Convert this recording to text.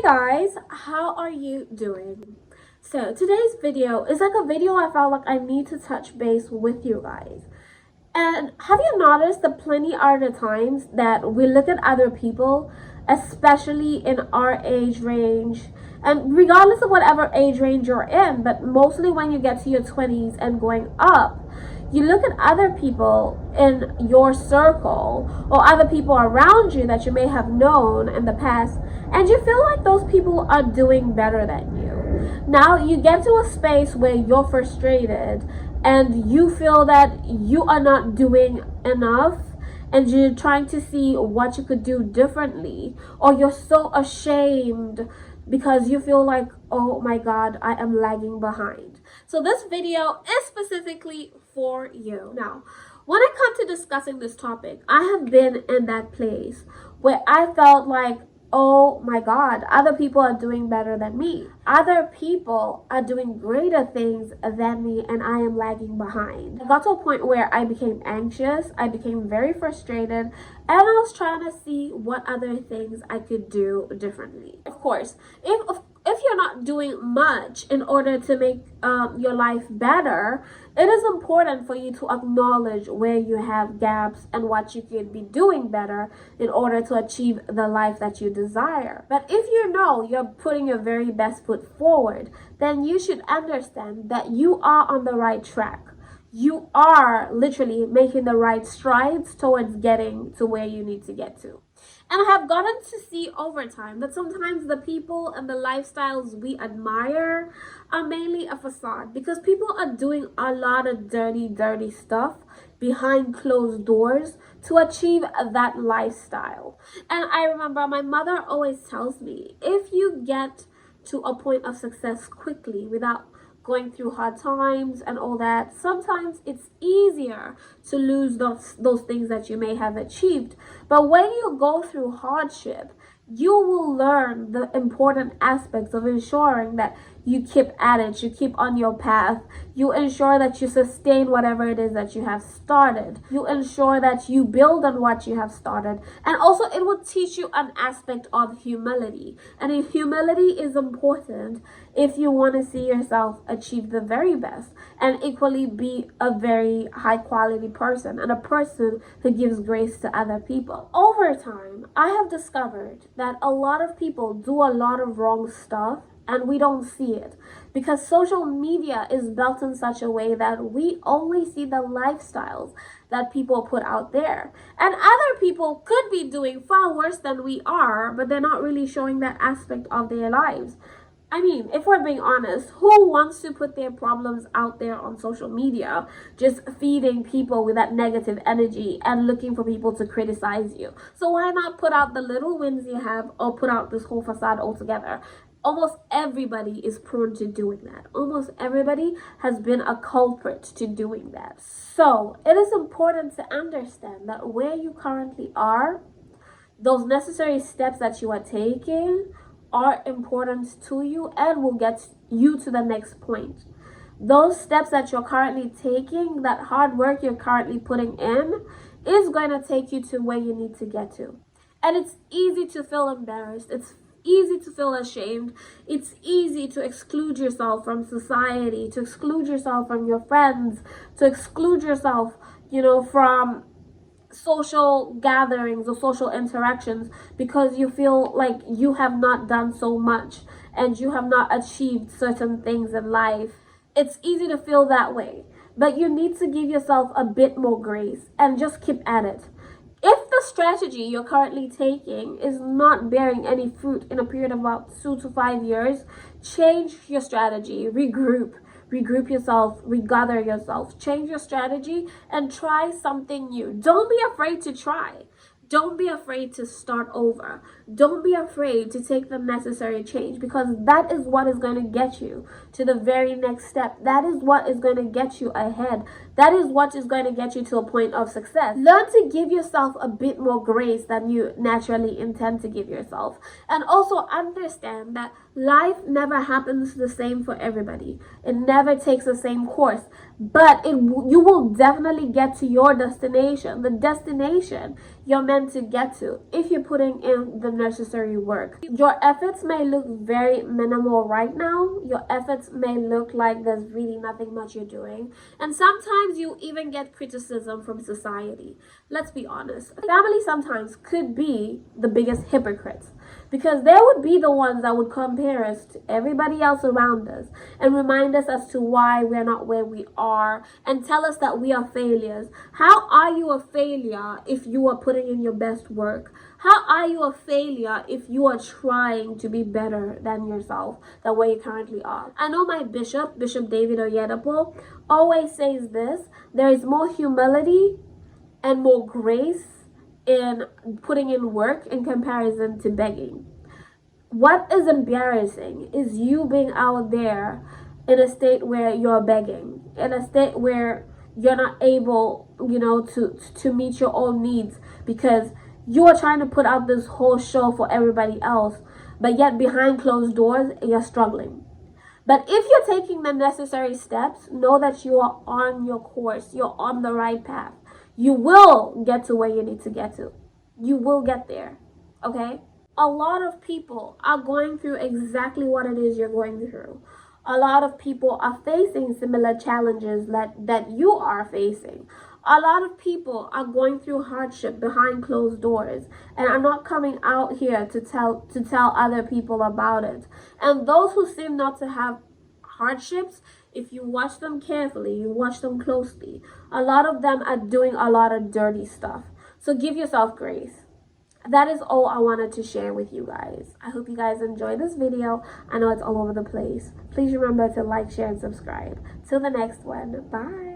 Guys, how are you doing? So today's video is like a video I felt like I need to touch base with you guys. And have you noticed that plenty are the times that we look at other people, especially in our age range, and regardless of whatever age range you're in, but mostly when you get to your 20s and going up, you look at other people in your circle or other people around you that you may have known in the past, and you feel like those people are doing better than you. Now you get to a space where you're frustrated and you feel that you are not doing enough, and you're trying to see what you could do differently, or you're so ashamed because you feel like, oh my god, I am lagging behind. So this video is specifically for you. Now, when it comes to discussing this topic, I have been in that place where I felt like, oh my god, other people are doing better than me. Other people are doing greater things than me, and I am lagging behind. I got to a point where I became anxious, I became very frustrated, and I was trying to see what other things I could do differently. Of course, if you're not doing much in order to make your life better, it is important for you to acknowledge where you have gaps and what you could be doing better in order to achieve the life that you desire. But if you know you're putting your very best foot forward, then you should understand that you are on the right track. You are literally making the right strides towards getting to where you need to get to. And I have gotten to see over time that sometimes the people and the lifestyles we admire are mainly a facade, because people are doing a lot of dirty stuff behind closed doors to achieve that lifestyle. And I remember my mother always tells me, if you get to a point of success quickly without going through hard times and all that, sometimes it's easier to lose those things that you may have achieved. But when you go through hardship, you will learn the important aspects of ensuring that you keep at it, you keep on your path, you ensure that you sustain whatever it is that you have started, you ensure that you build on what you have started. And also it will teach you an aspect of humility, and humility is important if you want to see yourself achieve the very best and equally be a very high quality person and a person who gives grace to other people. Over time, I have discovered that a lot of people do a lot of wrong stuff and we don't see it, because social media is built in such a way that we only see the lifestyles that people put out there, and other people could be doing far worse than we are, but they're not really showing that aspect of their lives. I mean, if we're being honest, who wants to put their problems out there on social media, just feeding people with that negative energy and looking for people to criticize you? So why not put out the little wins you have, or put out this whole facade altogether? Almost everybody is prone to doing that. Almost everybody has been a culprit to doing that. So it is important to understand that where you currently are, those necessary steps that you are taking are important to you and will get you to the next point. Those steps that you're currently taking, that hard work you're currently putting in, is going to take you to where you need to get to. And it's easy to feel embarrassed. It's easy to feel ashamed. It's easy to exclude yourself from society, to exclude yourself from your friends, to exclude yourself, from social gatherings or social interactions, because you feel like you have not done so much and you have not achieved certain things in life. It's easy to feel that way, but you need to give yourself a bit more grace and just keep at it. If the strategy you're currently taking is not bearing any fruit in a period of about 2 to 5 years, change your strategy, regroup yourself, regather yourself, change your strategy and try something new. Don't be afraid to try. Don't be afraid to start over. Don't be afraid to take the necessary change, because that is what is going to get you to the very next step. That is what is going to get you ahead. That is what is going to get you to a point of success. Learn to give yourself a bit more grace than you naturally intend to give yourself. And also understand that life never happens the same for everybody. It never takes the same course. But you will definitely get to your destination, the destination you're meant to get to, if you're putting in the unnecessary work. Your efforts may look very minimal right now. Your efforts may look like there's really nothing much you're doing. And sometimes you even get criticism from society. Let's be honest. Family sometimes could be the biggest hypocrites, because they would be the ones that would compare us to everybody else around us and remind us as to why we're not where we are and tell us that we are failures. How are you a failure if you are putting in your best work? How are you a failure if you are trying to be better than yourself, than where you currently are? I know my Bishop David Oyedepo, always says this: there is more humility and more grace in putting in work in comparison to begging. What is embarrassing is you being out there in a state where you're begging, in a state where you're not able, to meet your own needs because you are trying to put out this whole show for everybody else, but yet behind closed doors, you're struggling. But if you're taking the necessary steps, know that you are on your course. You're on the right path. You will get to where you need to get to. You will get there, okay? A lot of people are going through exactly what it is you're going through. A lot of people are facing similar challenges that you are facing. A lot of people are going through hardship behind closed doors and are not coming out here to tell other people about it. And those who seem not to have hardships, if you watch them carefully, you watch them closely, a lot of them are doing a lot of dirty stuff. So give yourself grace. That is all I wanted to share with you guys. I hope you guys enjoyed this video. I know it's all over the place. Please remember to like, share, and subscribe. Till the next one. Bye.